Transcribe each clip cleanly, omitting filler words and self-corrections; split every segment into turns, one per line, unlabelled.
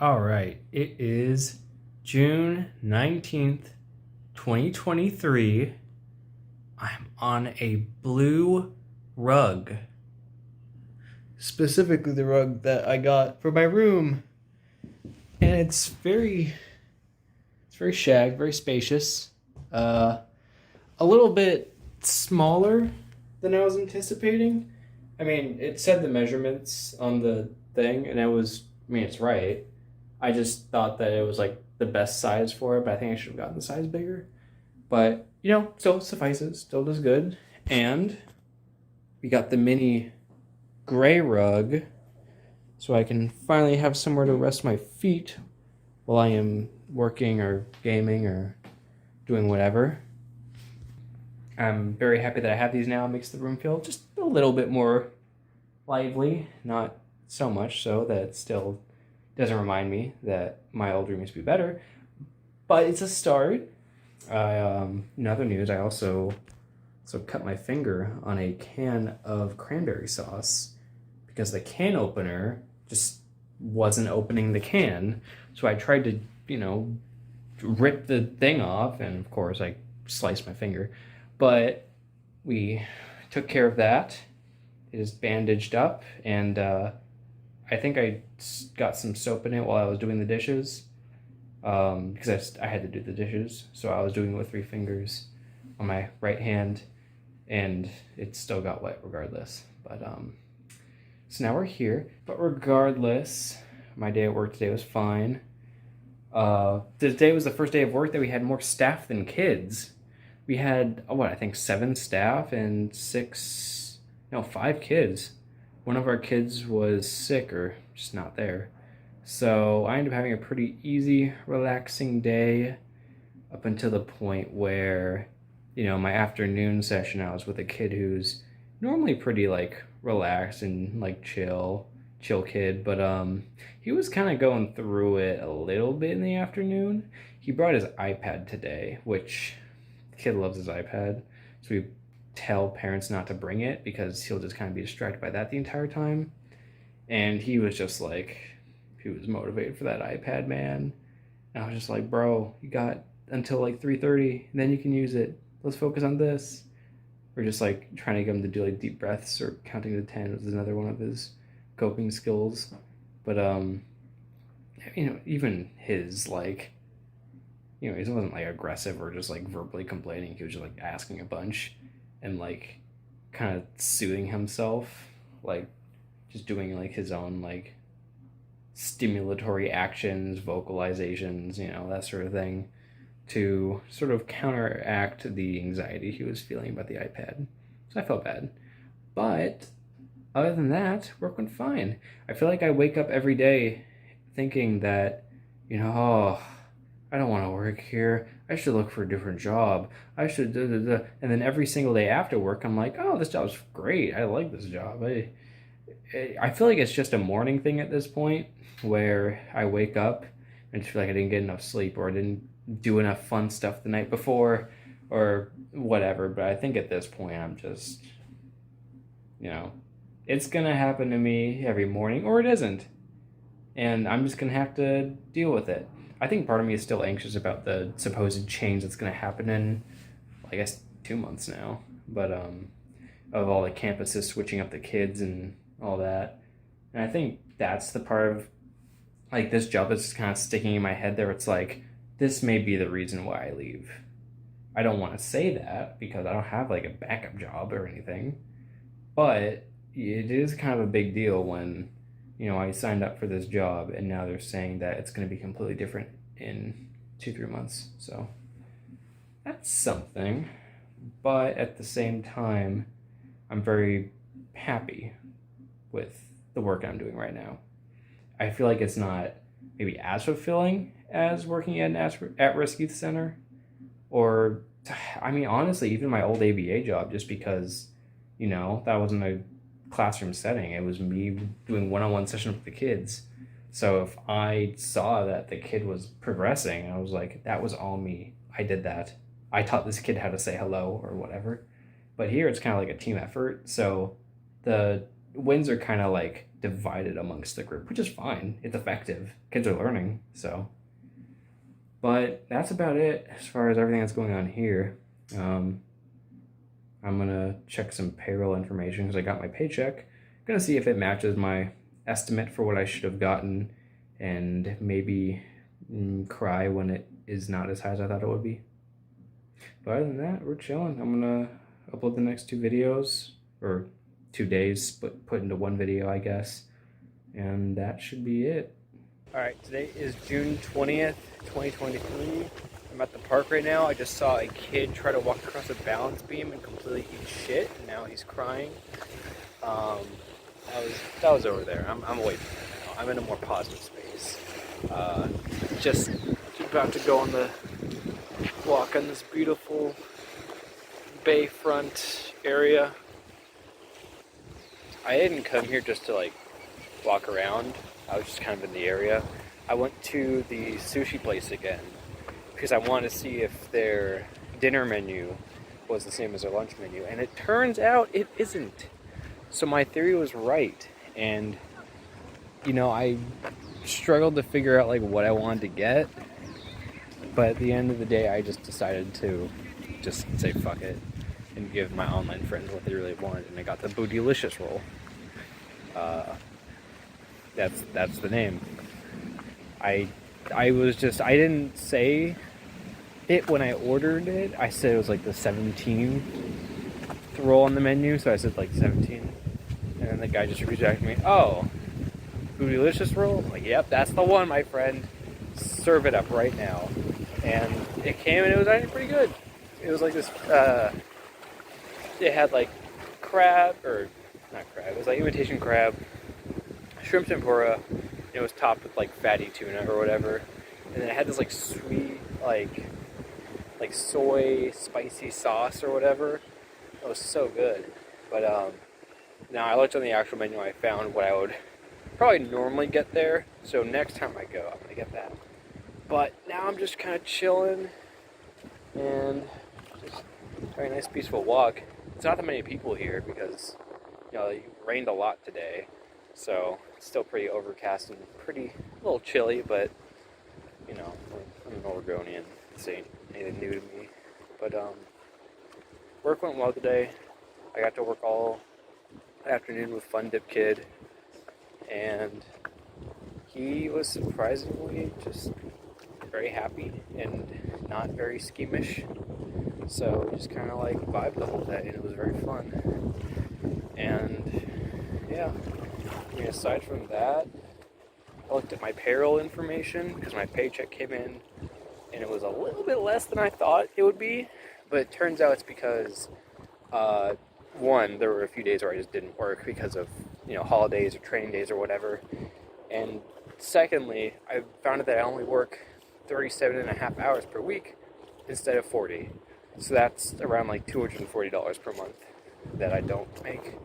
All right, it is June 19th, 2023. I'm on a blue rug. Specifically the rug that I got for my room. And it's very shag, very spacious. A little bit smaller than I was anticipating. I mean, it said the measurements on the thing, and it's right. I just thought that it was like the best size for it, but I think I should have gotten the size bigger. But, still suffices, still does good. And we got the mini gray rug, so I can finally have somewhere to rest my feet while I am working or gaming or doing whatever. I'm very happy that I have these now. It makes the room feel just a little bit more lively, not so much so that it still doesn't remind me that my old room used to be better, but it's a start. In other news, I also cut my finger on a can of cranberry sauce because the can opener just wasn't opening the can. So I tried to, rip the thing off, and of course I sliced my finger. But we took care of that. It is bandaged up, and I think I got some soap in it while I was doing the dishes, because I had to do the dishes, so I was doing it with 3 fingers on my right hand, and it still got wet regardless. But so now we're here. But regardless, my day at work today was fine. Today was the first day of work that we had more staff than kids. We had, I think 7 staff and 5 kids. One of our kids was sick or just not there. So I ended up having a pretty easy, relaxing day up until the point where, my afternoon session, I was with a kid who's normally pretty relaxed and chill kid, but he was kind of going through it a little bit in the afternoon. He brought his iPad today, which the kid loves his iPad. So we tell parents not to bring it because he'll just kind of be distracted by that the entire time. And he was just he was motivated for that iPad, man. And I was just like, bro, you got until 3:30, and then you can use it. Let's focus on this. Or just trying to get him to do deep breaths or counting to 10 was another one of his coping skills. But even his he wasn't aggressive or just verbally complaining. He was just asking a bunch and kind of soothing himself, just doing his own stimulatory actions, vocalizations, that sort of thing, to sort of counteract the anxiety he was feeling about the iPad. So I felt bad. But other than that, work went fine. I feel like I wake up every day thinking that, I don't want to work here. I should look for a different job. I should da da da. And then every single day after work, I'm like, oh, this job's great. I like this job. I feel like it's just a morning thing at this point where I wake up and feel like I didn't get enough sleep or I didn't do enough fun stuff the night before or whatever. But I think at this point, I'm just, it's going to happen to me every morning or it isn't. And I'm just going to have to deal with it. I think part of me is still anxious about the supposed change that's going to happen in, I guess, 2 months now. But of all the campuses switching up the kids and all that. And I think that's the part of, this job is kind of sticking in my head there. It's this may be the reason why I leave. I don't want to say that because I don't have a backup job or anything. But it is kind of a big deal when I signed up for this job and now they're saying that it's going to be completely different in 2-3 months. So that's something. But at the same time, I'm very happy with the work I'm doing right now. I feel like it's not maybe as fulfilling as working at an at-risk youth center. Or, honestly, even my old ABA job, just because, that wasn't a classroom setting. It was me doing one-on-one sessions with the kids. So if I saw that the kid was progressing, I was like, that was all me. I did that. I taught this kid how to say hello or whatever. But here it's kind of like a team effort. So the wins are kind of divided amongst the group, which is fine. It's effective. Kids are learning, so. But that's about it as far as everything that's going on here. I'm gonna check some payroll information because I got my paycheck. I'm gonna see if it matches my estimate for what I should have gotten, and maybe cry when it is not as high as I thought it would be. But other than that, we're chilling. I'm gonna upload the next 2 videos, or 2 days, but put into 1 video, I guess. And that should be it. All right, today is June 20th, 2023. I'm at the park right now. I just saw a kid try to walk across a balance beam and completely eat shit, and now he's crying. That was over there. I'm away from that now. I'm in a more positive space. Just about to go on the walk on this beautiful bayfront area. I didn't come here just to like walk around. I was just kind of in the area. I went to the sushi place again because I wanted to see if their dinner menu was the same as their lunch menu, and it turns out it isn't. So my theory was right, and you know, I struggled to figure out like what I wanted to get, but at the end of the day I just decided to just say fuck it and give my online friends what they really wanted, and I got the Bootylicious roll. That's the name. I didn't say it when I ordered it. I said it was like the 17th roll on the menu, so I said like 17. And then the guy just rejected me. Oh, Bootylicious roll? I'm like, yep, that's the one, my friend. Serve it up right now. And it came and it was actually pretty good. It was like this, it had like crab, or not crab, it was like imitation crab, shrimp tempura. It was topped with like fatty tuna or whatever. And then it had this like sweet, like soy spicy sauce or whatever. It was so good. But now I looked on the actual menu, I found what I would probably normally get there. So next time I go, I'm gonna get that. But now I'm just kind of chilling and just having a nice peaceful walk. It's not that many people here because, you know, it rained a lot today. So it's still pretty overcast and pretty a little chilly, but you know, I'm an Oregonian. This ain't anything new to me. But work went well today. I got to work all afternoon with Fun Dip Kid, and he was surprisingly just very happy and not very squeamish. So we just kind of like vibed the whole day, and it was very fun. And yeah, I mean, aside from that, I looked at my payroll information because my paycheck came in and it was a little bit less than I thought it would be. But it turns out it's because, one, there were a few days where I just didn't work because of, you know, holidays or training days or whatever. And secondly, I found out that I only work 37.5 hours per week instead of 40. So that's around like $240 per month that I don't make,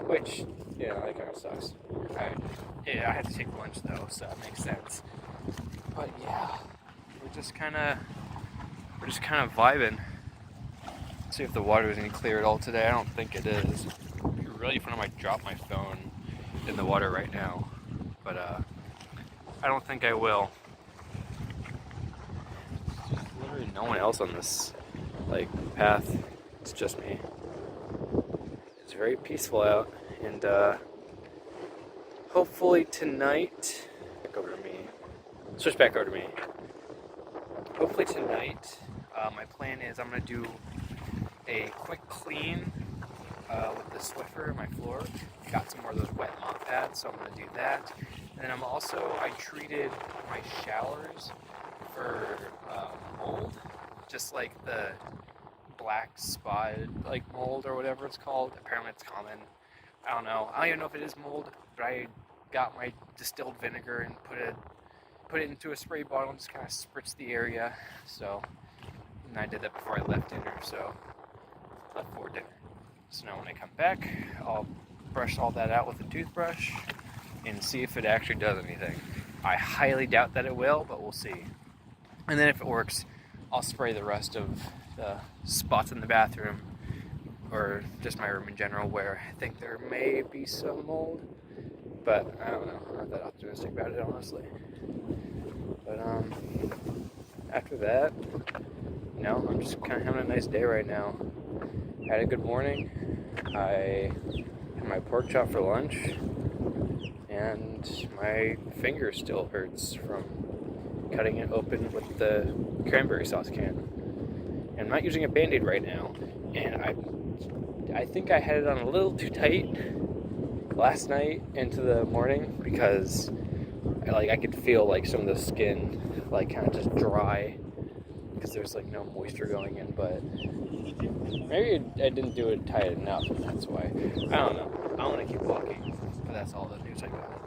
which, you know, that kind of sucks. I had to take lunch though, so that makes sense. But yeah, we're just kind of vibing. See if the water is any clear at all today. I don't think it is. It'd be really fun if I drop my phone in the water right now, but I don't think I will. There's literally no one else on this like path. It's just me. It's very peaceful out, and hopefully tonight. Back over to me. Switch back over to me. Hopefully tonight, my plan is I'm gonna do a quick clean with the Swiffer on my floor. Got some more of those wet mop pads, so I'm going to do that. And then I treated my showers for mold, just like the black spotted like mold or whatever it's called. Apparently it's common. I don't know. I don't even know if it is mold, but I got my distilled vinegar and put it into a spray bottle and just kind of spritz the area. So, and I did that before I left dinner, so left for dinner. So now when I come back, I'll brush all that out with a toothbrush and see if it actually does anything. I highly doubt that it will, but we'll see. And then if it works, I'll spray the rest of the spots in the bathroom, or just my room in general where I think there may be some mold. but I don't know. I'm not that optimistic about it, honestly. But after that, I'm just kind of having a nice day right now. I had a good morning. I had my pork chop for lunch, and my finger still hurts from cutting it open with the cranberry sauce can. And I'm not using a Band-Aid right now, and I think I had it on a little too tight last night into the morning because I could feel like some of the skin like kind of just dry because there's like no moisture going in, but maybe I didn't do it tight enough and that's why. I don't know. I want to keep walking, but that's all the news I got.